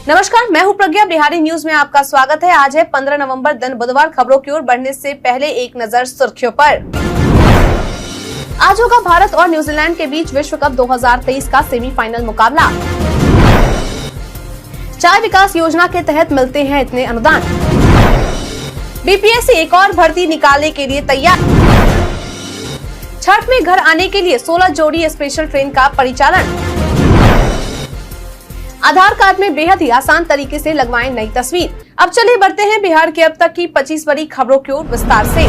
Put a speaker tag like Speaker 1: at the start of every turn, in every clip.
Speaker 1: नमस्कार, मैं हूं प्रज्ञा। बिहारी न्यूज में आपका स्वागत है। आज है 15 नवंबर, दिन बुधवार। खबरों की ओर बढ़ने से पहले एक नजर सुर्खियों पर। आज होगा भारत और न्यूजीलैंड के बीच विश्व कप 2023 का सेमीफाइनल मुकाबला। चाय विकास योजना के तहत मिलते हैं इतने अनुदान। बीपीएससी एक और भर्ती निकालने के लिए तैयार। छठ में घर आने के लिए 16 जोड़ी स्पेशल ट्रेन का परिचालन। आधार कार्ड में बेहद ही आसान तरीके से लगवाएं नई तस्वीर। अब चलिए बढ़ते हैं बिहार की अब तक की 25 बड़ी खबरों की ओर विस्तार से।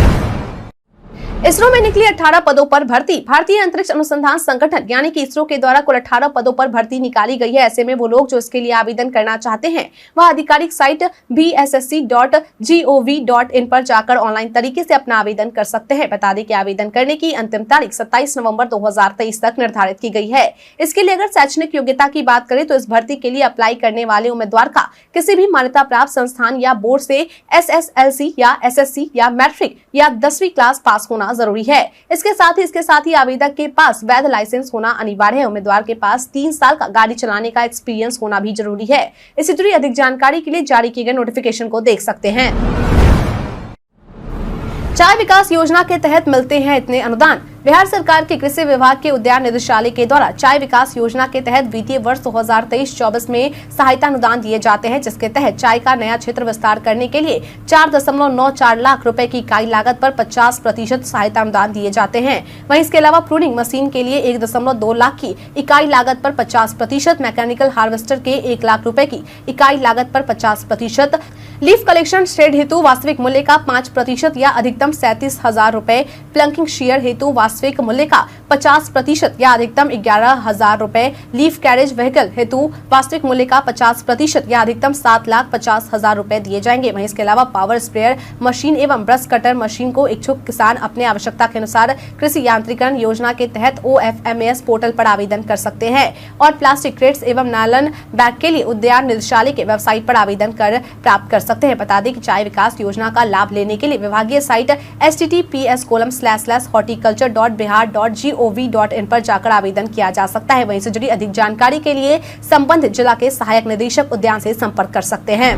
Speaker 1: इसरो में निकली 18 पदों पर भर्ती। भारतीय अंतरिक्ष अनुसंधान संगठन यानी कि इसरो के द्वारा कुल 18 पदों पर भर्ती निकाली गई है। ऐसे में वो लोग जो इसके लिए आवेदन करना चाहते हैं वह आधिकारिक साइट bssc.gov.in पर जाकर ऑनलाइन तरीके से अपना आवेदन कर सकते हैं। बता दें कि आवेदन करने की अंतिम तारीख 27 नवंबर 2023 तक निर्धारित की गई है। इसके लिए अगर शैक्षणिक योग्यता की बात करें तो इस भर्ती के लिए अप्लाई करने वाले उम्मीदवार का किसी भी मान्यता प्राप्त संस्थान या बोर्ड से SSLC या SSC या मैट्रिक या 10वीं क्लास पास होना जरूरी है। इसके साथ ही आवेदक के पास वैध लाइसेंस होना अनिवार्य है। उम्मीदवार के पास 3 साल का गाड़ी चलाने का एक्सपीरियंस होना भी जरूरी है। इससे जुड़ी अधिक जानकारी के लिए जारी किए गए नोटिफिकेशन को देख सकते हैं। चाय विकास योजना के तहत मिलते हैं इतने अनुदान। बिहार सरकार के कृषि विभाग के उद्यान निदेशालय के द्वारा चाय विकास योजना के तहत वित्तीय वर्ष 2023-24 में सहायता अनुदान दिए जाते हैं, जिसके तहत चाय का नया क्षेत्र विस्तार करने के लिए 4.94 लाख रुपए की इकाई लागत पर 50% सहायता अनुदान दिए जाते हैं। वहीं इसके अलावा प्रूनिंग मशीन के लिए 1.2 लाख की इकाई लागत पर 50%, मैकेनिकल हार्वेस्टर के 1 लाख रुपए की इकाई लागत पर 50%, लीफ कलेक्शन शेड हेतु वास्तविक मूल्य का 5% या अधिकतम 37,000 रुपए, प्लंकिंग शेयर हेतु वास्तविक मूल्य का 50% या अधिकतम 11,000 रुपए, लीफ कैरेज व्हीकल हेतु वास्तविक मूल्य का 50% या अधिकतम 7,50,000 रुपए दिए जाएंगे। वहीं इसके अलावा पावर स्प्रेयर मशीन एवं ब्रश कटर मशीन को इच्छुक किसान अपने आवश्यकता के अनुसार कृषि यांत्रिकरण योजना के तहत OFMAS पोर्टल पर आवेदन कर सकते हैं और प्लास्टिक क्रेट्स एवं नायलॉन बैग के लिए उद्यान निदेशालय के वेबसाइट पर आवेदन कर प्राप्त कर सकते हैं। बता दें कि चाय विकास योजना का लाभ लेने के लिए विभागीय साइट https://horticulture.bihar.gov.in पर जाकर आवेदन किया जा सकता है। वहीं से जुड़ी अधिक जानकारी के लिए संबंधित जिला के सहायक निदेशक उद्यान से संपर्क कर सकते हैं।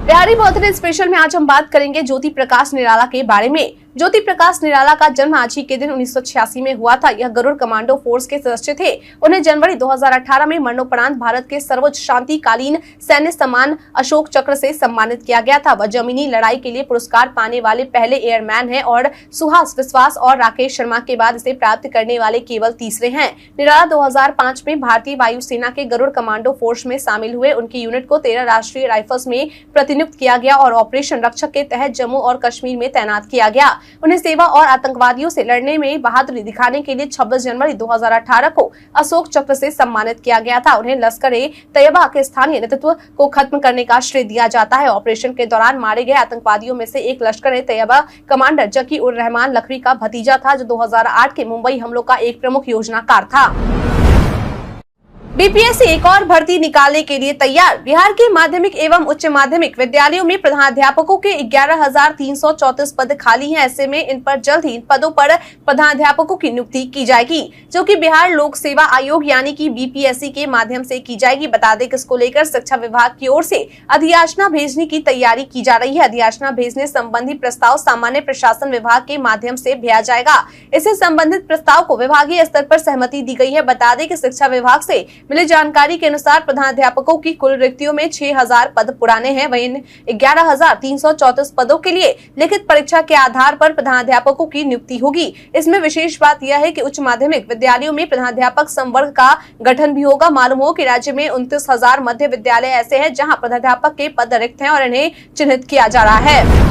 Speaker 1: बिहारी बर्थडे स्पेशल में आज हम बात करेंगे ज्योति प्रकाश निराला के बारे में। ज्योति प्रकाश निराला का जन्म आज ही के दिन 1986 में हुआ था। यह गरुड़ कमांडो फोर्स के सदस्य थे। उन्हें जनवरी 2018 में मरणोपरांत भारत के सर्वोच्च शांतिकालीन सैन्य सम्मान अशोक चक्र से सम्मानित किया गया था। वह जमीनी लड़ाई के लिए पुरस्कार पाने वाले पहले एयरमैन हैं और सुहास विश्वास और राकेश शर्मा के बाद इसे प्राप्त करने वाले केवल तीसरे हैं। निराला 2005 में भारतीय वायुसेना के गरुड़ कमांडो फोर्स में शामिल हुए। उनकी यूनिट को 13 राष्ट्रीय राइफल्स में प्रतिनियुक्त किया गया और ऑपरेशन रक्षक के तहत जम्मू और कश्मीर में तैनात किया गया। उन्हें सेवा और आतंकवादियों से लड़ने में बहादुरी दिखाने के लिए 26 जनवरी 2018 को अशोक चक्र से सम्मानित किया गया था। उन्हें लश्कर-ए-तैयबा के स्थानीय नेतृत्व को खत्म करने का श्रेय दिया जाता है। ऑपरेशन के दौरान मारे गए आतंकवादियों में से एक लश्कर-ए-तैयबा कमांडर जकी उर रहमान लखवी का भतीजा था, जो 2008 के मुंबई हमलों का एक प्रमुख योजनाकार था। बीपीएससी एक और भर्ती निकालने के लिए तैयार। बिहार के माध्यमिक एवं उच्च माध्यमिक विद्यालयों में प्रधानाध्यापकों के 11,334 पद खाली हैं। ऐसे में इन पर जल्द ही इन पदों पर प्रधानाध्यापकों की नियुक्ति की जाएगी, जो कि बिहार लोक सेवा आयोग यानी कि बीपीएससी के माध्यम से की जाएगी। बता दें कि इसको लेकर शिक्षा विभाग की ओर से अधियाचना भेजने की तैयारी की जा रही है। अधियाचना भेजने संबंधी प्रस्ताव सामान्य प्रशासन विभाग के माध्यम से भेजा जाएगा। इससे संबंधित प्रस्ताव को विभागीय स्तर पर सहमति दी गई है। बता दें कि शिक्षा विभाग से मिली जानकारी के अनुसार प्रधानाध्यापकों की कुल रिक्तियों में 6,000 पद पुराने हैं। वहीं 11,334 पदों के लिए लिखित परीक्षा के आधार पर प्रधानाध्यापकों की नियुक्ति होगी। इसमें विशेष बात यह है कि उच्च माध्यमिक विद्यालयों में प्रधानाध्यापक संवर्ग का गठन भी होगा। मालूम हो कि राज्य में 29,000 मध्य विद्यालय ऐसे हैं जहां प्रधानाध्यापक के पद रिक्त हैं और इन्हें चिन्हित किया जा रहा है।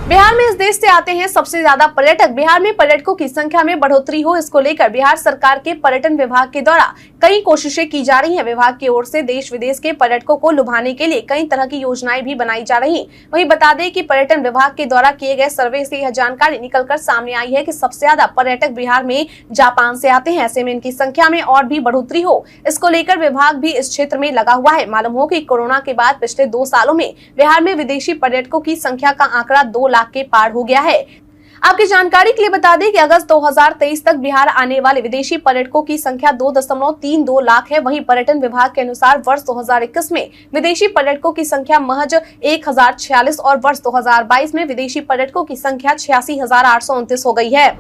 Speaker 1: बिहार में इस देश से आते हैं सबसे ज्यादा पर्यटक। बिहार में पर्यटकों की संख्या में बढ़ोतरी हो, इसको लेकर बिहार सरकार के पर्यटन विभाग के द्वारा कई कोशिशें की जा रही हैं। विभाग की ओर से देश विदेश के पर्यटकों को लुभाने के लिए कई तरह की योजनाएं भी बनाई जा रही। वहीं बता दें कि पर्यटन विभाग के द्वारा किए गए सर्वे से यह जानकारी निकलकर सामने आई है कि सबसे ज्यादा पर्यटक बिहार में जापान से आते हैं। ऐसे में इनकी संख्या में और भी बढ़ोतरी हो, इसको लेकर विभाग भी इस क्षेत्र में लगा हुआ है। मालूम हो कि कोरोना के बाद पिछले 2 सालों में बिहार में विदेशी पर्यटकों की संख्या का आंकड़ा 2 लाख के पार हो गया है। आपकी जानकारी के लिए बता दें कि अगस्त 2023 तक बिहार आने वाले विदेशी पर्यटकों की संख्या 2.32 लाख है। वहीं पर्यटन विभाग के अनुसार वर्ष 2021 में विदेशी पर्यटकों की संख्या महज 1046 और वर्ष 2022 में विदेशी पर्यटकों की संख्या 86,829 हो गई है।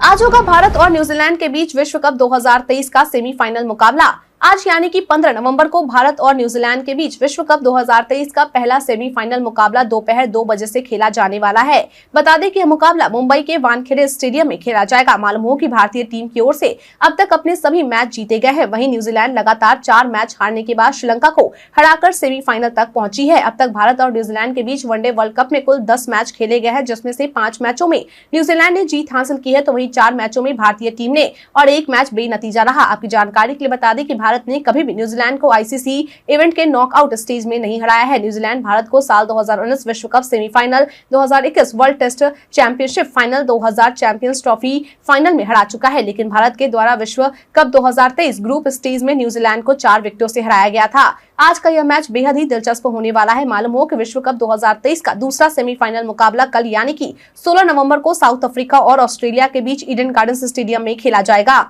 Speaker 1: आज होगा भारत और न्यूजीलैंड के बीच विश्व कप 2023 का सेमीफाइनल मुकाबला। आज यानी कि 15 नवंबर को भारत और न्यूजीलैंड के बीच विश्व कप 2023 का पहला सेमीफाइनल मुकाबला दोपहर 2 बजे से खेला जाने वाला है। बता दें कि यह मुकाबला मुंबई के वानखेड़े स्टेडियम में खेला जाएगा। मालूम हो कि भारतीय टीम की ओर से अब तक अपने सभी मैच जीते गए हैं। वहीं न्यूजीलैंड लगातार 4 मैच हारने के बाद श्रीलंका को हराकर सेमीफाइनल तक पहुंची है। अब तक भारत और न्यूजीलैंड के बीच वनडे वर्ल्ड कप में कुल 10 मैच खेले गए हैं, जिसमें से 5 मैचों में न्यूजीलैंड ने जीत हासिल की है, तो वहीं 4 मैचों में भारतीय टीम ने और 1 मैच बेनतीजा रहा। आपकी जानकारी के लिए बता दें कि भारत ने कभी भी न्यूजीलैंड को आईसीसी इवेंट के नॉकआउट स्टेज में नहीं हराया है। न्यूजीलैंड भारत को साल 2019 विश्व cup semifinal, 2021 world test championship final, 2000 champions trophy final में हरा चुका है, लेकिन भारत के द्वारा विश्व कप 2023 ग्रुप स्टेज में न्यूजीलैंड को 4 विकेटों से हराया गया था। आज का यह मैच बेहद ही दिलचस्प होने वाला है। मालूम हो कि विश्व कप 2023 का दूसरा सेमीफाइनल मुकाबला कल यानी कि 16 नवंबर को साउथ अफ्रीका और ऑस्ट्रेलिया के बीच ईडन गार्डन्स स्टेडियम में खेला जाएगा।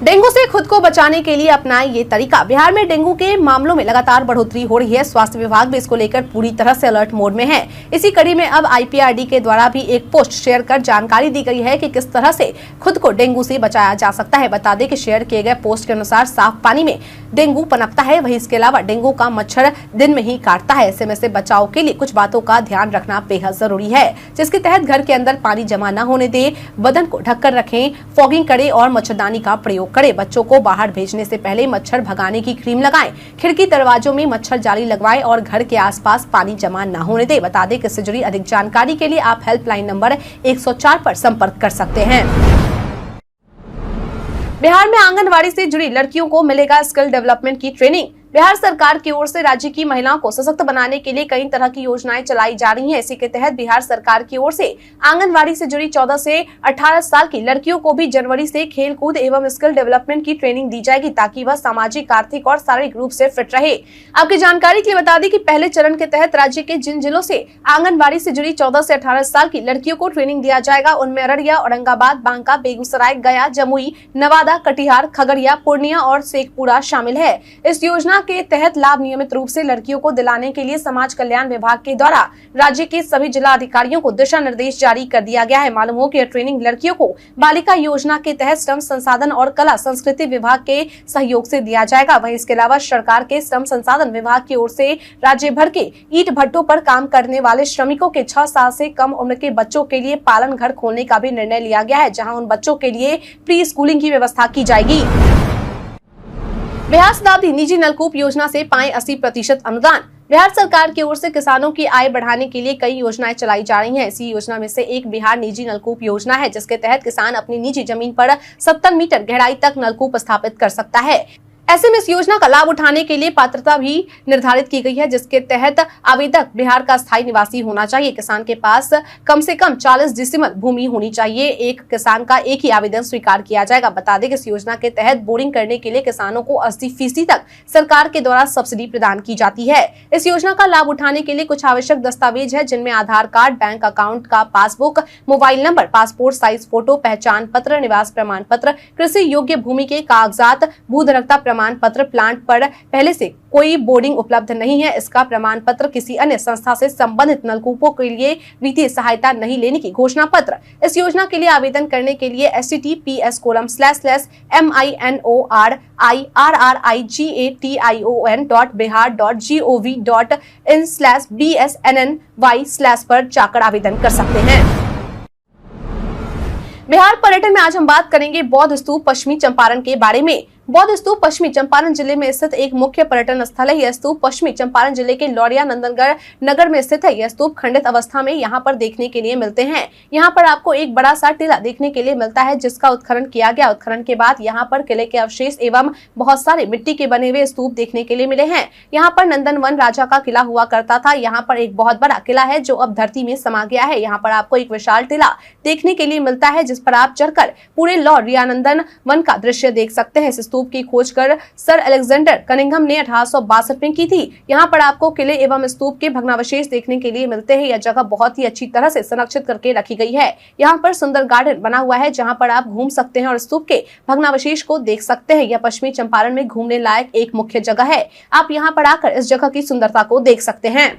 Speaker 1: डेंगू से खुद को बचाने के लिए अपनाएं ये तरीका। बिहार में डेंगू के मामलों में लगातार बढ़ोतरी हो रही है। स्वास्थ्य विभाग भी इसको लेकर पूरी तरह से अलर्ट मोड में है। इसी कड़ी में अब आईपीआरडी के द्वारा भी एक पोस्ट शेयर कर जानकारी दी गई है कि किस तरह से खुद को डेंगू से बचाया जा सकता है। बता दें कि शेयर किए गए पोस्ट के अनुसार साफ पानी में डेंगू पनपता है। वहीं इसके अलावा डेंगू का मच्छर दिन में ही काटता है। ऐसे में से बचाव के लिए कुछ बातों का ध्यान रखना बेहद जरूरी है, जिसके तहत घर के अंदर पानी जमा न होने दे, बदन को ढककर रखें, फॉगिंग करें और मच्छरदानी का प्रयोग करें। बच्चों को बाहर भेजने से पहले मच्छर भगाने की क्रीम लगाएं। खिड़की दरवाजों में मच्छर जाली लगवाएं और घर के आसपास पानी जमा न होने दें। बता दें कि इससे जुड़ी अधिक जानकारी के लिए आप हेल्पलाइन नंबर 104 पर संपर्क कर सकते हैं। बिहार में आंगनवाड़ी से जुड़ी लड़कियों को मिलेगा स्किल डेवलपमेंट की ट्रेनिंग। बिहार सरकार की ओर से राज्य की महिलाओं को सशक्त बनाने के लिए कई तरह की योजनाएं चलाई जा रही हैं। इसी के तहत बिहार सरकार की ओर से आंगनवाड़ी से जुड़ी 14 से 18 साल की लड़कियों को भी जनवरी से खेल कूद एवं स्किल डेवलपमेंट की ट्रेनिंग दी जाएगी, ताकि वह सामाजिक, आर्थिक और शारीरिक रूप से फिट रहे। आपकी जानकारी के लिए बता दें कि पहले चरण के तहत राज्य के जिन जिलों से आंगनबाड़ी से जुड़ी 14 से 18 साल की लड़कियों को ट्रेनिंग दिया जाएगा, उनमें अररिया, औरंगाबाद, बांका, बेगूसराय, गया, जमुई, नवादा, कटिहार, खगड़िया, पूर्णिया और शेखपुरा शामिल है। इस योजना के तहत लाभ नियमित रूप से लड़कियों को दिलाने के लिए समाज कल्याण विभाग के द्वारा राज्य के सभी जिला अधिकारियों को दिशा निर्देश जारी कर दिया गया है। मालूम हो कि ट्रेनिंग लड़कियों को बालिका योजना के तहत श्रम संसाधन और कला संस्कृति विभाग के सहयोग से दिया जाएगा। वहीं इसके अलावा सरकार के श्रम संसाधन विभाग की ओर से राज्य भर के ईंट भट्टों पर काम करने वाले श्रमिकों के 6 साल से कम उम्र के बच्चों के लिए पालन घर खोलने का भी निर्णय लिया गया है, जहाँ उन बच्चों के लिए प्री स्कूलिंग की व्यवस्था की जाएगी। बिहार शताब्दी निजी नलकूप योजना से पाएं 80% अनुदान। बिहार सरकार की ओर से किसानों की आय बढ़ाने के लिए कई योजनाएं चलाई जा रही हैं। इसी योजना में से एक बिहार निजी नलकूप योजना है, जिसके तहत किसान अपनी निजी जमीन पर 70 मीटर गहराई तक नलकूप स्थापित कर सकता है। ऐसे में इस योजना का लाभ उठाने के लिए पात्रता भी निर्धारित की गई है, जिसके तहत आवेदक बिहार का स्थायी निवासी होना चाहिए। किसान के पास कम से कम 40 डिसिमल भूमि होनी चाहिए। एक किसान का एक ही आवेदन स्वीकार किया जाएगा। बता दें कि इस योजना के तहत बोरिंग करने के लिए किसानों को 80% तक सरकार के द्वारा सब्सिडी प्रदान की जाती है। इस योजना का लाभ उठाने के लिए कुछ आवश्यक दस्तावेज है, जिनमें आधार कार्ड, बैंक अकाउंट का passbook, mobile number, passport size photo, पहचान पत्र, निवास प्रमाण पत्र, कृषि योग्य भूमि के कागजात, भूधारकता प्रमाण पत्र, प्लांट पर पहले से कोई बोर्डिंग उपलब्ध नहीं है, इसका प्रमाण पत्र, किसी अन्य संस्था से संबंधित नलकूपों के लिए वित्तीय सहायता नहीं लेने की घोषणा पत्र। इस योजना के लिए आवेदन करने के लिए https://minoriration.bihar.gov.in/bsnny/ पर जाकर आवेदन कर सकते हैं। बिहार पर्यटन में आज हम बात करेंगे बौद्ध स्तूप पश्चिमी चंपारण के बारे में। बौद्ध स्तूप पश्चिमी चंपारण जिले में स्थित एक मुख्य पर्यटन स्थल है। यह स्तूप पश्चिमी चंपारण जिले के लौरिया नंदनगढ़ नगर में स्थित है। यह स्तूप खंडित अवस्था में यहाँ पर देखने के लिए मिलते हैं। यहाँ पर आपको एक बड़ा सा टीला देखने के लिए मिलता है, जिसका उत्खनन किया गया। उत्खनन के बाद यहाँ पर किले के अवशेष एवं बहुत सारे मिट्टी के बने हुए स्तूप देखने के लिए मिले हैं। यहाँ पर नंदनवन राजा का किला हुआ करता था। यहाँ पर एक बहुत बड़ा किला है जो अब धरती में समा गया है। यहाँ पर आपको एक विशाल टीला देखने के लिए मिलता है, जिस पर आप चढ़कर पूरे लौरिया नंदन वन का दृश्य देख सकते हैं। इस स्तूप स्तूप की खोज कर सर अलेक्जेंडर कनिंघम ने 1862 में की थी। यहाँ पर आपको किले एवं स्तूप के भग्नावशेष देखने के लिए मिलते हैं। यह जगह बहुत ही अच्छी तरह से संरक्षित करके रखी गई है। यहाँ पर सुंदर गार्डन बना हुआ है जहाँ पर आप घूम सकते हैं और स्तूप के भग्नावशेष को देख सकते हैं। यह पश्चिमी चंपारण में घूमने लायक एक मुख्य जगह है। आप यहाँ पर आकर इस जगह की सुंदरता को देख सकते हैं।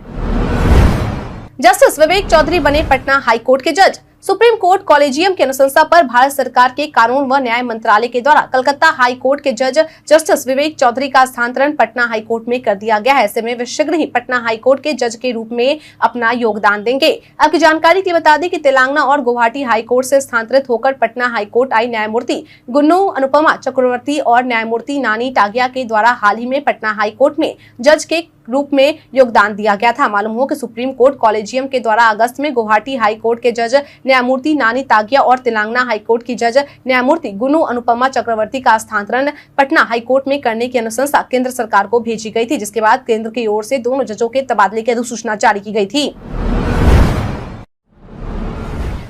Speaker 1: जस्टिस विवेक चौधरी बने पटना हाई कोर्ट के जज। सुप्रीम कोर्ट कॉलेजियम की अनुशंसा पर भारत सरकार के कानून व न्याय मंत्रालय के द्वारा कलकत्ता हाई कोर्ट के जज जस्टिस विवेक चौधरी का स्थानांतरण पटना हाई कोर्ट में कर दिया गया है। ऐसे में वे शीघ्र ही पटना हाई कोर्ट के जज के रूप में अपना योगदान देंगे। आपकी जानकारी के लिए बता दें कि तेलंगाना और गुवाहाटी हाई कोर्ट से स्थानांतरित होकर पटना हाई कोर्ट आई न्यायमूर्ति गुन्नू अनुपमा चक्रवर्ती और न्यायमूर्ति नानी टागिया के द्वारा हाल ही में पटना हाई कोर्ट में जज के रूप में योगदान दिया गया था। मालूम हो कि सुप्रीम कोर्ट कॉलेजियम के द्वारा अगस्त में गुवाहाटी हाई कोर्ट के जज न्यायमूर्ति नानी तागिया और तेलंगाना हाई कोर्ट की जज न्यायमूर्ति गुन्नू अनुपमा चक्रवर्ती का स्थानांतरण पटना हाई कोर्ट में करने की अनुशंसा केंद्र सरकार को भेजी गई थी, जिसके बाद केंद्र की ओर से दोनों जजों के तबादले की अधिसूचना जारी की गई थी।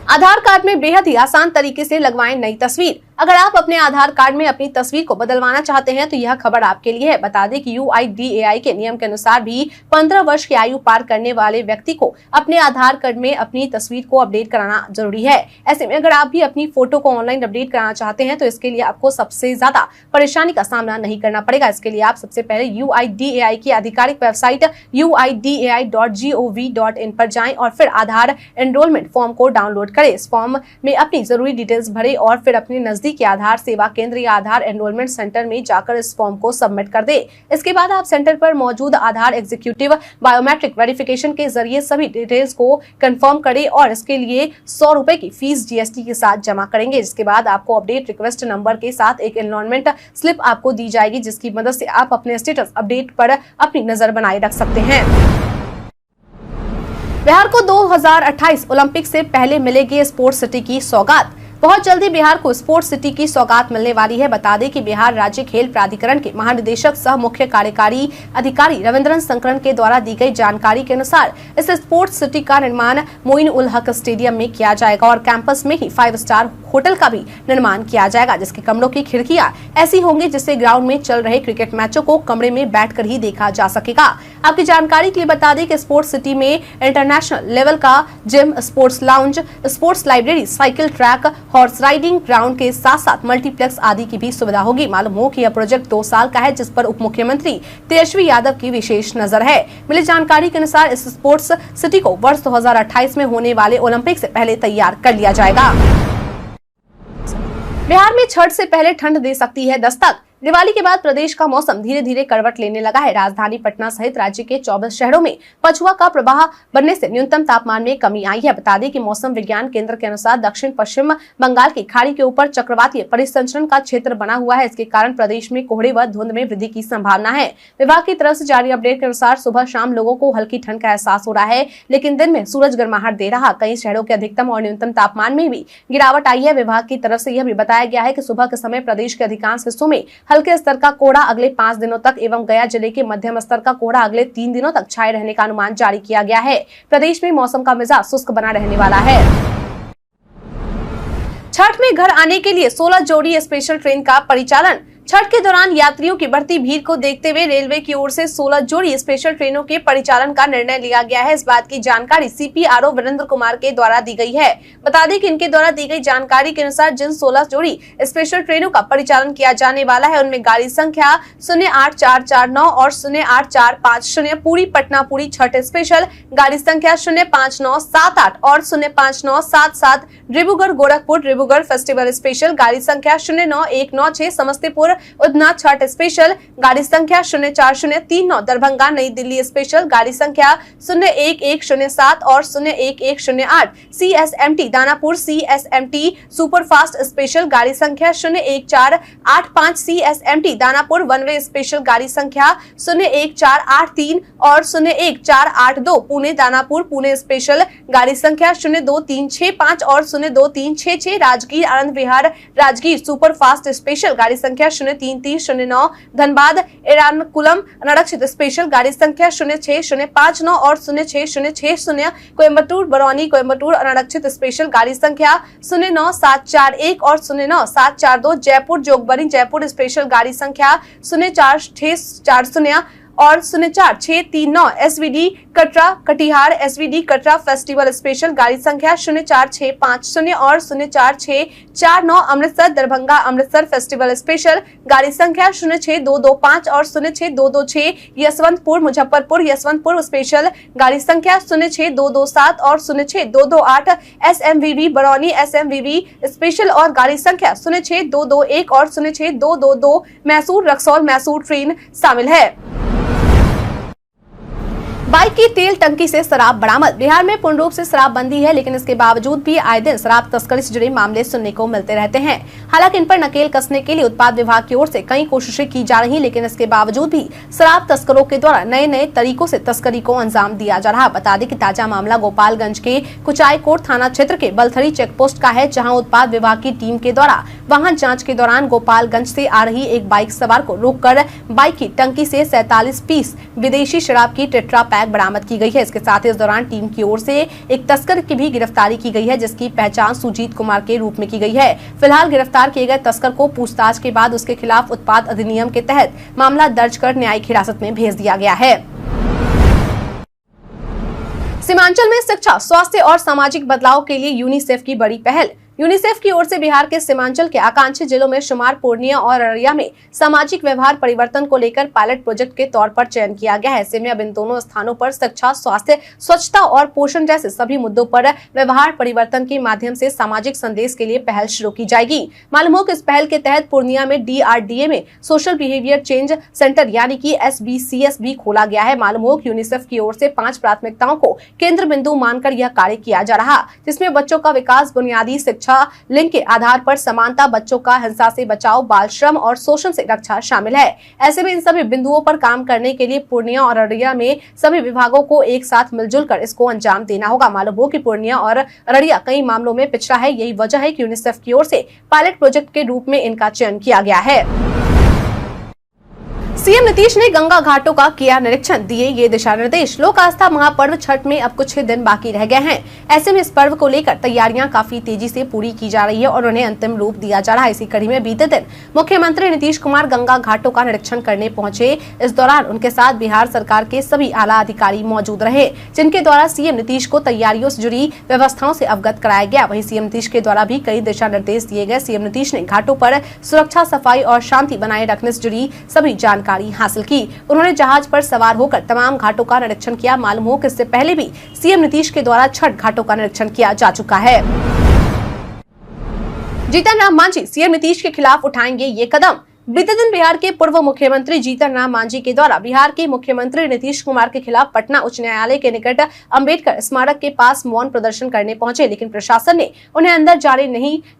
Speaker 1: आधार कार्ड में बेहद ही आसान तरीके से लगवाएं नई तस्वीर। अगर आप अपने आधार कार्ड में अपनी तस्वीर को बदलवाना चाहते हैं तो यह खबर आपके लिए है। बता दें कि UIDAI के नियम के अनुसार भी 15 वर्ष की आयु पार करने वाले व्यक्ति को अपने आधार कार्ड में अपनी तस्वीर को अपडेट कराना जरूरी है। ऐसे में अगर आप भी अपनी फोटो को ऑनलाइन अपडेट कराना चाहते हैं तो इसके लिए आपको सबसे ज्यादा परेशानी का सामना नहीं करना पड़ेगा। इसके लिए आप सबसे पहले UIDAI की आधिकारिक वेबसाइट uidai.gov.in पर जाएं और फिर आधार एनरोलमेंट फॉर्म को डाउनलोड करें। इस फॉर्म में अपनी जरूरी डिटेल्स भरें और फिर अपने नजदीक के आधार सेवा केंद्र या आधार एनरोलमेंट सेंटर में जाकर इस फॉर्म को सबमिट कर दें। इसके बाद आप सेंटर पर मौजूद आधार एग्जीक्यूटिव बायोमेट्रिक वेरिफिकेशन के जरिए सभी डिटेल्स को कंफर्म करें और इसके लिए 100 रुपए की फीस GST के साथ जमा करेंगे। जिसके बाद आपको अपडेट रिक्वेस्ट नंबर के साथ एक एनरोलमेंट स्लिप आपको दी जाएगी, जिसकी मदद से आप अपने स्टेटस अपडेट पर अपनी नजर बनाए रख सकते हैं। बिहार को 2028 ओलंपिक से पहले मिलेगी स्पोर्ट्स सिटी की सौगात। बहुत जल्दी बिहार को स्पोर्ट्स सिटी की सौगात मिलने वाली है। बता दें कि बिहार राज्य खेल प्राधिकरण के महानिदेशक सह मुख्य कार्यकारी अधिकारी रविंद्रन संकरन के द्वारा दी गई जानकारी के अनुसार इस स्पोर्ट्स सिटी का निर्माण मोइन उल हक स्टेडियम में किया जाएगा और कैंपस में ही 5 स्टार होटल का भी निर्माण किया जाएगा, जिसके कमरों की खिड़कियां ऐसी होंगी जिससे ग्राउंड में चल रहे क्रिकेट मैचों को कमरे में बैठकर ही देखा जा सकेगा। आपकी जानकारी के लिए बता दें कि स्पोर्ट्स सिटी में इंटरनेशनल लेवल का gym, sports lounge, sports library, cycle track, horse riding ground के साथ साथ मल्टीप्लेक्स आदि की भी सुविधा होगी। मालूम हो कि यह प्रोजेक्ट 2 साल का है, जिस पर उप मुख्यमंत्री तेजस्वी यादव की विशेष नजर है। मिली जानकारी के अनुसार इस स्पोर्ट्स सिटी को वर्ष 2028 में होने वाले ओलंपिक से पहले तैयार कर लिया जाएगा। बिहार में छठ से पहले ठंड दे सकती है दस्तक। दिवाली के बाद प्रदेश का मौसम धीरे धीरे करवट लेने लगा है। राजधानी पटना सहित राज्य के 24 शहरों में पछुआ का प्रवाह बनने से न्यूनतम तापमान में कमी आई है। बता दें कि मौसम विज्ञान केंद्र के अनुसार दक्षिण पश्चिम बंगाल की खाड़ी के ऊपर चक्रवातीय परिसंचरण का क्षेत्र बना हुआ है। इसके कारण प्रदेश में कोहरे व धुंध में वृद्धि की संभावना है। विभाग की तरफ से जारी अपडेट के अनुसार सुबह शाम लोगों को हल्की ठंड का एहसास हो रहा है, लेकिन दिन में सूरज गर्माहट दे रहा। कई शहरों के अधिकतम और न्यूनतम तापमान में भी गिरावट आई है। विभाग की तरफ से यह भी बताया गया है कि सुबह के समय प्रदेश के अधिकांश हिस्सों में हल्के स्तर का कोहरा अगले 5 दिनों तक एवं गया जिले के मध्यम स्तर का कोहरा अगले 3 दिनों तक छाए रहने का अनुमान जारी किया गया है। प्रदेश में मौसम का मिजाज शुष्क बना रहने वाला है। छठ में घर आने के लिए 16 जोड़ी स्पेशल ट्रेन का परिचालन। छठ के दौरान यात्रियों की बढ़ती भीड़ को देखते हुए रेलवे की ओर से 16 जोड़ी स्पेशल ट्रेनों के परिचालन का निर्णय लिया गया है। इस बात की जानकारी CPRO वीरेंद्र कुमार के द्वारा दी गई है। बता दें कि इनके द्वारा दी गई जानकारी के अनुसार जिन 16 जोड़ी स्पेशल ट्रेनों का परिचालन किया जाने वाला है उनमें गाड़ी संख्या 08449 और 08450 पूरी पटना पूरी छठ स्पेशल, गाड़ी संख्या 05978 और 05977 डिब्रूगढ़ गोरखपुर डिब्रूगढ़ फेस्टिवल स्पेशल, गाड़ी संख्या 09196 समस्तीपुर उधना छठ स्पेशल, गाड़ी संख्या 04039 दरभंगा नई दिल्ली स्पेशल, गाड़ी संख्या 01107 और 01108 CSMT Danapur CSMT superfast special, गाड़ी संख्या 01485 CSMT Danapur one way special, गाड़ी संख्या 01483 और 01482 पुणे दानापुर पुणे स्पेशल, गाड़ी संख्या 02365 और 02366 राजगीर आनंद विहार राजगीर सुपरफास्ट स्पेशल, गाड़ी संख्या 06033009, धनबाद एर्नाकुलम अनारक्षित स्पेशल गाड़ी संख्या 06059 और 06060, कोयम्बटूर बरौनी कोयम्बटूर अनारक्षित स्पेशल गाड़ी संख्या 09741 और 09742, जयपुर जोगबनी जयपुर स्पेशल गाड़ी संख्या 04640 और 04639, SVD Katra Katihar SVD Katra festival special गाड़ी संख्या 04650 और 04649, अमृतसर दरभंगा अमृतसर फेस्टिवल स्पेशल गाड़ी संख्या 06225 और 06226, यशवंतपुर मुजफ्फरपुर यशवंतपुर स्पेशल गाड़ी संख्या 06227 और 06228, एसएमवीवी बरौनी एसएमवीवी स्पेशल और गाड़ी संख्या 06221 और 06222, मैसूर रक्सौल मैसूर ट्रेन शामिल है। बाइक की तेल टंकी से शराब बरामद। बिहार में पूर्ण रूप से शराबबंदी है, लेकिन इसके बावजूद भी आए दिन शराब तस्करी से जुड़े मामले सुनने को मिलते रहते हैं। हालांकि इन पर नकेल कसने के लिए उत्पाद विभाग की ओर से कई कोशिशें की जा रही, लेकिन इसके बावजूद भी शराब तस्करों के द्वारा नए नए तरीकों से तस्करी को अंजाम दिया जा रहा। बता दें कि ताजा मामला गोपालगंज के कुचायकोट थाना क्षेत्र के बलथरी चेकपोस्ट का है, जहाँ उत्पाद विभाग की टीम के द्वारा वाहन जाँच के दौरान गोपालगंज से आ रही एक बाइक सवार को रोककर बाइक की टंकी से 47 पीस विदेशी शराब की टेट्रा पैक बरामद की गई है। इसके साथ ही इस दौरान टीम की ओर से एक तस्कर की भी गिरफ्तारी की गई है, जिसकी पहचान सुजीत कुमार के रूप में की गई है। फिलहाल गिरफ्तार किए गए तस्कर को पूछताछ के बाद उसके खिलाफ उत्पाद अधिनियम के तहत मामला दर्ज कर न्यायिक हिरासत में भेज दिया गया है। सीमांचल में शिक्षा, स्वास्थ्य और सामाजिक बदलाव के लिए यूनिसेफ की बड़ी पहल। यूनिसेफ की ओर से बिहार के सीमांचल के आकांक्षी जिलों में शुमार पूर्णिया और अररिया में सामाजिक व्यवहार परिवर्तन को लेकर पायलट प्रोजेक्ट के तौर पर चयन किया गया है। ऐसे में अब इन दोनों स्थानों पर शिक्षा, स्वास्थ्य, स्वच्छता और पोषण जैसे सभी मुद्दों पर व्यवहार परिवर्तन के माध्यम से सामाजिक संदेश के लिए पहल शुरू की जाएगी। मालूम हो कि इस पहल के तहत पूर्णिया में DRDA में सोशल बिहेवियर चेंज सेंटर यानी कि SBCS भी खोला गया है। मालूम हो कि यूनिसेफ की ओर से 5 प्राथमिकताओं को केंद्र बिंदु मानकर यह कार्य किया जा रहा, जिसमें बच्चों का विकास, बुनियादी शिक्षा, लिंग के आधार पर समानता, बच्चों का हिंसा से बचाव, बाल श्रम और शोषण से रक्षा शामिल है। ऐसे में इन सभी बिंदुओं पर काम करने के लिए पूर्णिया और अररिया में सभी विभागों को एक साथ मिलजुल कर इसको अंजाम देना होगा। मालूम हो कि पूर्णिया और अररिया कई मामलों में पिछड़ा है। यही वजह है कि यूनिसेफ की ओर से पायलट प्रोजेक्ट के रूप में इनका चयन किया गया है। सीएम नीतीश ने गंगा घाटों का किया निरीक्षण, दिए ये दिशा निर्देश। लोक आस्था महापर्व छठ में अब कुछ ही दिन बाकी रह गए हैं। ऐसे में इस पर्व को लेकर तैयारियां काफी तेजी से पूरी की जा रही है और उन्हें अंतिम रूप दिया जा रहा है। इसी कड़ी में बीते दिन मुख्यमंत्री नीतीश कुमार गंगा घाटों का निरीक्षण करने पहुंचे। इस दौरान उनके साथ बिहार सरकार के सभी आला अधिकारी मौजूद रहे, जिनके द्वारा सीएम नीतीश को तैयारियों से जुड़ी व्यवस्थाओं से अवगत कराया गया। वहीं सीएम नीतीश के द्वारा भी कई दिशा निर्देश दिए गए। सीएम नीतीश ने घाटों पर सुरक्षा, सफाई और शांति बनाए रखने से जुड़ी सभी जानकारी हासिल की। उन्होंने जहाज पर सवार होकर तमाम घाटों का निरीक्षण किया। मालूम हो कि इससे पहले भी सीएम नीतीश के द्वारा छठ घाटों का निरीक्षण किया जा चुका है। जीतन राम मांझी सीएम नीतीश के खिलाफ उठाएंगे ये कदम। बीते दिन बिहार के पूर्व मुख्यमंत्री जीतन राम मांझी के द्वारा बिहार के मुख्यमंत्री नीतीश कुमार के खिलाफ पटना उच्च न्यायालय के निकट अंबेडकर स्मारक के पास मौन प्रदर्शन करने पहुंचे, लेकिन प्रशासन ने उन्हें अंदर जाने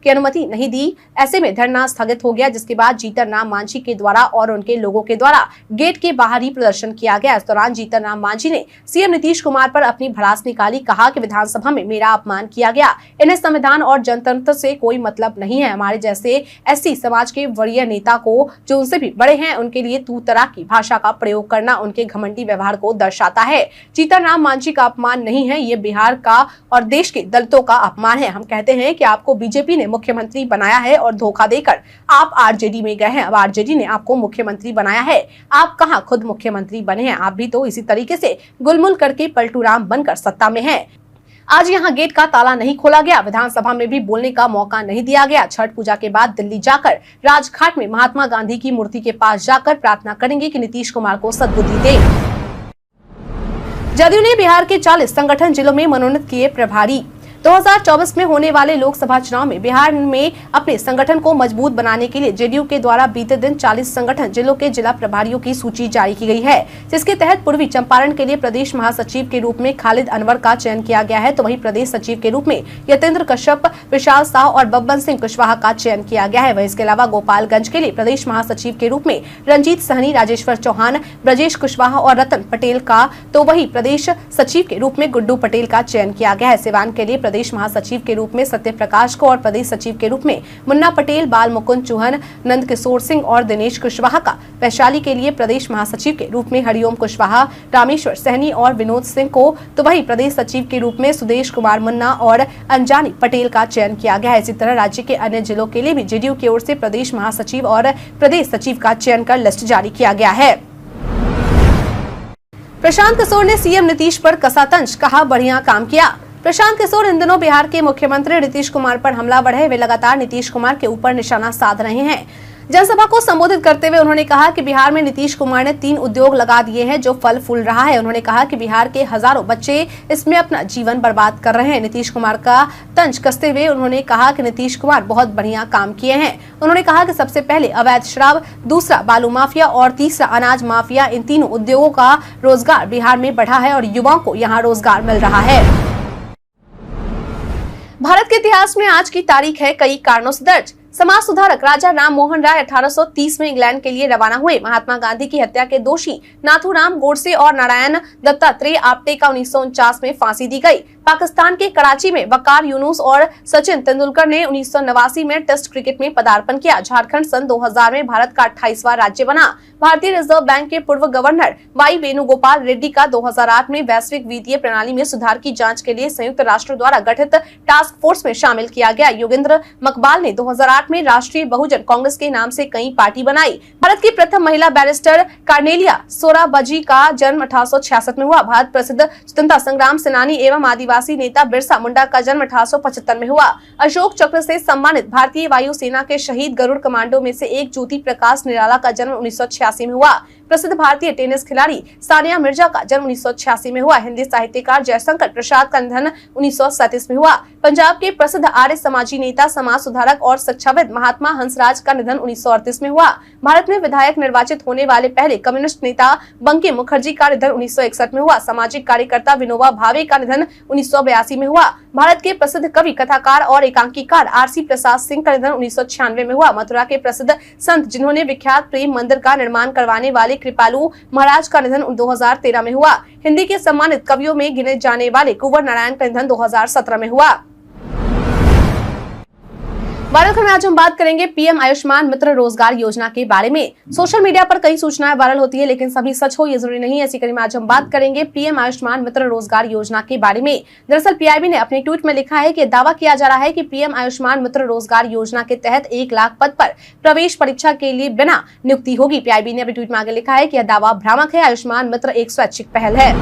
Speaker 1: की अनुमति नहीं दी। ऐसे में धरना स्थगित हो गया, जिसके बाद जीतन राम मांझी के द्वारा और उनके लोगों के द्वारा गेट के बाहर ही प्रदर्शन किया गया। इस दौरान जीतन राम मांझी ने सीएम नीतीश कुमार पर अपनी भड़ास निकाली। कहा कि विधानसभा में मेरा अपमान किया गया, इन्हें संविधान और जनतंत्र से कोई मतलब नहीं है। हमारे जैसे SC समाज के वरीय नेता को, जो उनसे भी बड़े हैं, उनके लिए तू तरह की भाषा का प्रयोग करना उनके घमंडी व्यवहार को दर्शाता है। जीतन राम मांझी का अपमान नहीं है, ये बिहार का और देश के दलितों का अपमान है। हम कहते हैं कि आपको बीजेपी ने मुख्यमंत्री बनाया है और धोखा देकर आप RJD में गए हैं। अब RJD ने आपको मुख्यमंत्री बनाया है, आप कहां खुद मुख्यमंत्री बने हैं। आप भी तो इसी तरीके से गुलमुल करके पलटू राम बनकर सत्ता में हैं। आज यहां गेट का ताला नहीं खोला गया, विधानसभा में भी बोलने का मौका नहीं दिया गया। छठ पूजा के बाद दिल्ली जाकर राजघाट में महात्मा गांधी की मूर्ति के पास जाकर प्रार्थना करेंगे कि नीतीश कुमार को सद्बुद्धि दे। जदयू ने बिहार के 40 संगठन जिलों में मनोनीत किए प्रभारी। 2024 में होने वाले लोकसभा चुनाव में बिहार में अपने संगठन को मजबूत बनाने के लिए जेडीयू के द्वारा बीते दिन 40 संगठन जिलों के जिला प्रभारियों की सूची जारी की गई है, जिसके तहत पूर्वी चंपारण के लिए प्रदेश महासचिव के रूप में खालिद अनवर का चयन किया गया है, तो वहीं प्रदेश सचिव के रूप में यतेंद्र कश्यप, विशाल साह और बब्बन सिंह कुशवाहा का चयन किया गया है। वहीं इसके अलावा गोपालगंज के लिए प्रदेश महासचिव के रूप में रंजीत सहनी, राजेश्वर चौहान, ब्रजेश कुशवाहा और रतन पटेल का, तो वही प्रदेश सचिव के रूप में गुड्डू पटेल का चयन किया गया है। सिवान के लिए प्रदेश महासचिव के रूप में सत्य प्रकाश को और प्रदेश सचिव के रूप में मुन्ना पटेल, बाल मुकुंद चौहान, नंद किशोर सिंह और दिनेश कुशवाहा का, वैशाली के लिए प्रदेश महासचिव के रूप में हरिओम कुशवाहा, रामेश्वर सहनी और विनोद सिंह को, तो वहीं प्रदेश सचिव के रूप में सुदेश कुमार मुन्ना और अंजानी पटेल का चयन किया गया है। इसी तरह राज्य के अन्य जिलों के लिए भी जेडीयू की ओर से प्रदेश महासचिव और प्रदेश सचिव का चयन कर लिस्ट जारी किया गया है। प्रशांत किशोर ने सीएम नीतीश पर कसा तंज, कहा बढ़िया काम किया। प्रशांत किशोर इन दिनों बिहार के मुख्यमंत्री नीतीश कुमार पर हमलावर है। वे लगातार नीतीश कुमार के ऊपर निशाना साध रहे हैं। जनसभा को संबोधित करते हुए उन्होंने कहा कि बिहार में नीतीश कुमार ने 3 उद्योग लगा दिए हैं जो फल फूल रहा है। उन्होंने कहा कि बिहार के हजारों बच्चे इसमें अपना जीवन बर्बाद कर रहे हैं। नीतीश कुमार का तंज कसते हुए उन्होंने कहा कि नीतीश कुमार बहुत बढ़िया काम किए हैं। उन्होंने कहा कि सबसे पहले अवैध शराब, दूसरा बालू माफिया और तीसरा अनाज माफिया, इन तीनों उद्योगों का रोजगार बिहार में बढ़ा है और युवाओं को यहाँ रोजगार मिल रहा है। भारत के इतिहास में आज की तारीख है कई कारणों से दर्ज। समाज सुधारक राजा राम मोहन राय 1830 में इंग्लैंड के लिए रवाना हुए। महात्मा गांधी की हत्या के दोषी नाथूराम गोडसे और नारायण दत्तात्रेय आप्टे का 1949 में फांसी दी गई। पाकिस्तान के कराची में वकार यूनुस और सचिन तेंदुलकर ने 1989 में टेस्ट क्रिकेट में पदार्पण किया। झारखंड सन 2000 में भारत का 28वां राज्य बना। भारतीय रिजर्व बैंक के पूर्व गवर्नर वाई वेणुगोपाल रेड्डी का 2008 में वैश्विक वित्तीय प्रणाली में सुधार की जांच के लिए संयुक्त राष्ट्र द्वारा गठित टास्क फोर्स में शामिल किया गया। योगेंद्र मकबाल ने 2008 में राष्ट्रीय बहुजन कांग्रेस के नाम से कई पार्टी बनाई। भारत की प्रथम महिला बैरिस्टर कार्नेलिया सोराबजी का जन्म 1866 में हुआ। भारत प्रसिद्ध स्वतंत्रता संग्राम सेनानी एवं आदिवासी नेता बिरसा मुंडा का जन्म 1875 में हुआ। अशोक चक्र से सम्मानित भारतीय वायुसेना के शहीद गरुड़ कमांडो में से एक ज्योति प्रकाश निराला का जन्म 1986 में हुआ। प्रसिद्ध भारतीय टेनिस खिलाड़ी सानिया मिर्जा का जन्म 1986 में हुआ। हिंदी साहित्यकार जयशंकर प्रसाद का निधन 1937 में हुआ। पंजाब के प्रसिद्ध आर्य समाजी नेता, समाज सुधारक और शिक्षाविद महात्मा हंसराज का निधन 1938 में हुआ। भारत में विधायक निर्वाचित होने वाले पहले कम्युनिस्ट नेता बंकिम मुखर्जी का निधन 1961 में हुआ। सामाजिक कार्यकर्ता विनोबा भावे का निधन 1982 में हुआ। भारत के प्रसिद्ध कवि, कथाकार और एकांकीकार आरसी प्रसाद सिंह का निधन 1996 में हुआ। मथुरा के प्रसिद्ध संत जिन्होंने विख्यात प्रेम मंदिर का निर्माण करवाने वाले कृपालु महाराज का निधन 2013 में हुआ। हिंदी के सम्मानित कवियों में गिने जाने वाले कुंवर नारायण का निधन 2017 में हुआ। वायरल खबर में आज हम बात करेंगे पीएम आयुष्मान मित्र रोजगार योजना के बारे में। सोशल मीडिया पर कई सूचनाएं वायरल होती है, लेकिन सभी सच हो ये जरूरी नहीं है। इसी कड़ी में आज हम बात करेंगे पीएम आयुष्मान मित्र रोजगार योजना के बारे में। दरअसल पीआईबी ने अपने ट्वीट में लिखा है कि दावा किया जा रहा है कि पीएम आयुष्मान मित्र रोजगार योजना के तहत 1 लाख पद पर प्रवेश परीक्षा के लिए बिना नियुक्ति होगी। पीआईबी ने अपने ट्वीट में आगे लिखा है कि यह दावा भ्रामक है। आयुष्मान मित्र एक स्वैच्छिक पहल है।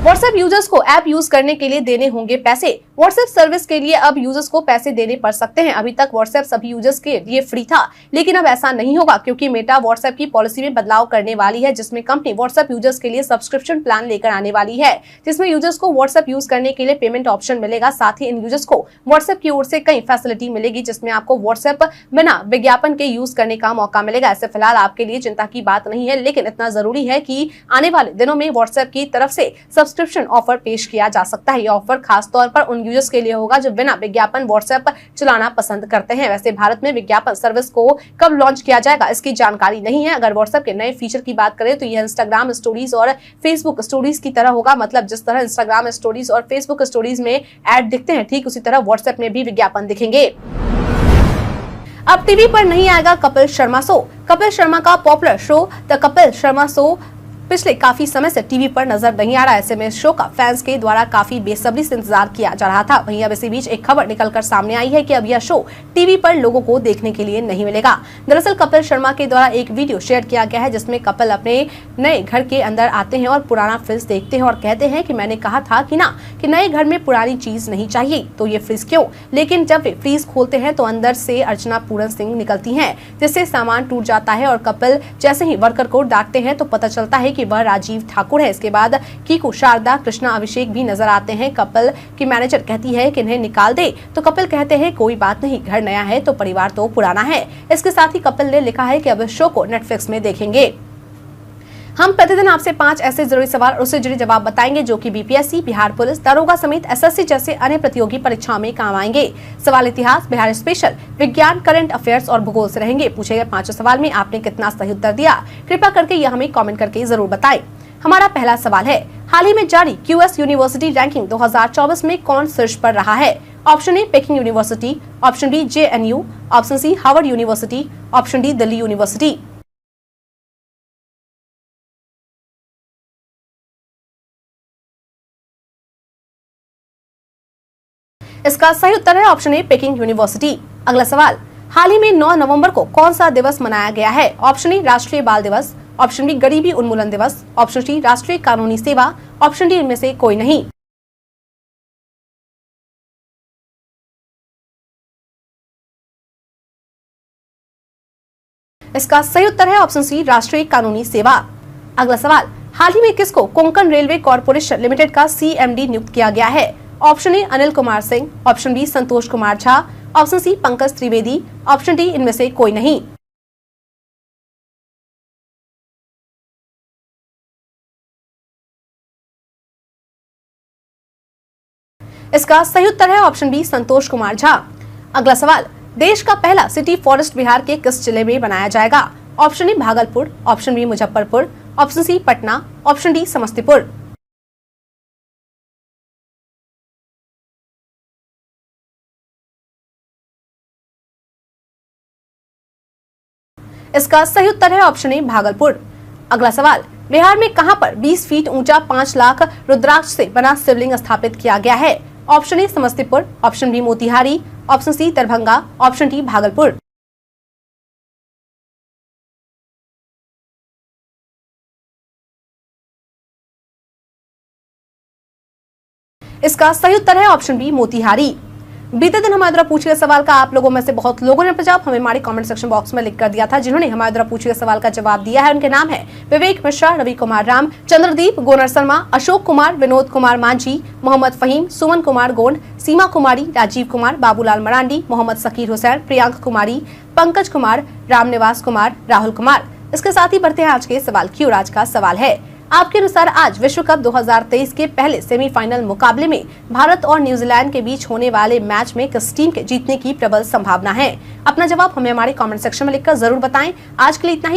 Speaker 1: व्हाट्सएप यूजर्स को ऐप यूज करने के लिए देने होंगे पैसे। व्हाट्सएप सर्विस के लिए अब यूजर्स को पैसे देने पड़ सकते हैं। अभी तक व्हाट्सएप सभी यूजर्स के लिए फ्री था, लेकिन अब ऐसा नहीं होगा क्योंकि मेटा व्हाट्सएप की पॉलिसी में बदलाव करने वाली है, जिसमें कंपनी व्हाट्सएप यूजर्स के लिए सब्सक्रिप्शन प्लान लेकर आने वाली है, जिसमें यूजर्स को व्हाट्सएप यूज करने के लिए पेमेंट ऑप्शन मिलेगा। साथ ही इन यूजर्स को व्हाट्सएप की ओर से कई फैसिलिटी मिलेगी, जिसमें आपको व्हाट्सएप बिना विज्ञापन के यूज करने का मौका मिलेगा। ऐसे फिलहाल आपके लिए चिंता की बात नहीं है, लेकिन इतना जरूरी है कि आने वाले दिनों में व्हाट्सएप की तरफ से सब्सक्रिप्शन ऑफर पेश किया जा सकता है। यह ऑफर खास तौर पर उन यूजर्स के लिए होगा जो बिना विज्ञापन व्हाट्सएप चलाना पसंद करते हैं। वैसे भारत में विज्ञापन सर्विस को कब लॉन्च किया जाएगा इसकी जानकारी नहीं है। अगर व्हाट्सएप के नए फीचर की बात करें तो यह इंस्टाग्राम स्टोरीज और फेसबुक स्टोरीज की तरह होगा। मतलब जिस तरह इंस्टाग्राम स्टोरीज और फेसबुक स्टोरीज में ऐड दिखते हैं, ठीक उसी तरह व्हाट्सएप में भी विज्ञापन दिखेंगे। अब टीवी पर नहीं आएगा कपिल शर्मा शो। कपिल शर्मा का popular show the Kapil Sharma show पिछले काफी समय से टीवी पर नजर नहीं आ रहा है। ऐसे में शो का फैंस के द्वारा काफी बेसब्री से इंतजार किया जा रहा था। वहीं अब इसी बीच एक खबर निकलकर सामने आई है कि अब यह शो टीवी पर लोगों को देखने के लिए नहीं मिलेगा। दरअसल कपिल शर्मा के द्वारा एक वीडियो शेयर किया गया है, जिसमें कपिल अपने नए घर के अंदर आते हैं और पुराना फ्रिज देखते हैं और कहते हैं कि मैंने कहा था कि नए घर में पुरानी चीज नहीं चाहिए, तो ये फ्रिज क्यों? लेकिन जब वे फ्रीज खोलते हैं तो अंदर से अर्चना पूरन सिंह निकलती हैं, जिससे सामान टूट जाता है और कपिल जैसे ही वर्कर को डांटते हैं तो पता चलता है कि वह राजीव ठाकुर है। इसके बाद कीकू, शारदा, कृष्णा, अभिषेक भी नजर आते हैं। कपिल की मैनेजर कहती है कि इन्हें निकाल दे, तो कपिल कहते हैं कोई बात नहीं, घर नया है तो परिवार तो पुराना है। इसके साथ ही कपिल ने लिखा है कि अब इस शो को नेटफ्लिक्स में देखेंगे। हम प्रतिदिन आपसे 5 ऐसे जरूरी सवाल और उससे जुड़े जवाब बताएंगे जो कि बीपीएससी, बिहार पुलिस, दारोगा समेत एसएससी जैसे अन्य प्रतियोगी परीक्षाओं में काम आएंगे। सवाल इतिहास, बिहार स्पेशल, विज्ञान, करंट अफेयर्स और भूगोल से रहेंगे। पूछे गए 5 सवाल में आपने कितना सही उत्तर दिया, कृपया करके यह हमें कमेंट करके जरूर बताएं। हमारा पहला सवाल है, हाल ही में जारी QS यूनिवर्सिटी रैंकिंग 2024 में कौन शीर्ष पर रहा है? Option A Peking university, option B JNU, option C Harvard university, option D Delhi university. इसका सही उत्तर है ऑप्शन ए पेकिंग यूनिवर्सिटी। अगला सवाल, हाल ही में 9 नवंबर को कौन सा दिवस मनाया गया है? ऑप्शन ए राष्ट्रीय बाल दिवस, ऑप्शन बी गरीबी उन्मूलन दिवस, ऑप्शन सी राष्ट्रीय कानूनी सेवा, ऑप्शन डी इनमें से कोई नहीं। इसका सही उत्तर है ऑप्शन सी राष्ट्रीय कानूनी सेवा। अगला सवाल, हाल ही में किसको कोंकण रेलवे कॉर्पोरेशन लिमिटेड का CMD नियुक्त किया गया है? Option A Anil Kumar Singh, option B Santosh Kumar Jha, option C Pankaj Trivedi, option D इनमें से कोई नहीं। इसका सही उत्तर है ऑप्शन बी संतोष कुमार झा। अगला सवाल, देश का पहला सिटी फॉरेस्ट बिहार के किस जिले में बनाया जाएगा? Option A Bhagalpur, option B Muzaffarpur, option C Patna, option D Samastipur. इसका सही उत्तर है ऑप्शन ए भागलपुर। अगला सवाल, बिहार में कहां पर 20 फीट ऊंचा 5 लाख रुद्राक्ष से बना शिवलिंग स्थापित किया गया है? Option A Samastipur, option B Motihari, option C Darbhanga, option D Bhagalpur. इसका सही उत्तर है ऑप्शन बी मोतिहारी। बीते दिन हमारे द्वारा पूछे गए सवाल का आप लोगों में से बहुत लोगों ने जवाब हमें हमारे कमेंट सेक्शन बॉक्स में लिख कर दिया था। जिन्होंने हमारे द्वारा पूछे गए सवाल का जवाब दिया है उनके नाम है विवेक मिश्रा, रवि कुमार राम, चंद्रदीप गोनर शर्मा, अशोक कुमार, विनोद कुमार मांझी, मोहम्मद फहीम, सुमन कुमार गोंड, सीमा कुमारी, राजीव कुमार, बाबूलाल मरांडी, मोहम्मद सकीर हुसैन, प्रियांक कुमारी, पंकज कुमार, रामनिवास कुमार, राहुल कुमार। इसके साथ ही बढ़ते हैं आज के सवाल की और आज का सवाल है, आपके अनुसार आज विश्व कप 2023 के पहले सेमीफाइनल मुकाबले में भारत और न्यूजीलैंड के बीच होने वाले मैच में किस टीम के जीतने की प्रबल संभावना है? अपना जवाब हमें हमारे कमेंट सेक्शन में लिखकर जरूर बताएं। आज के लिए इतना ही।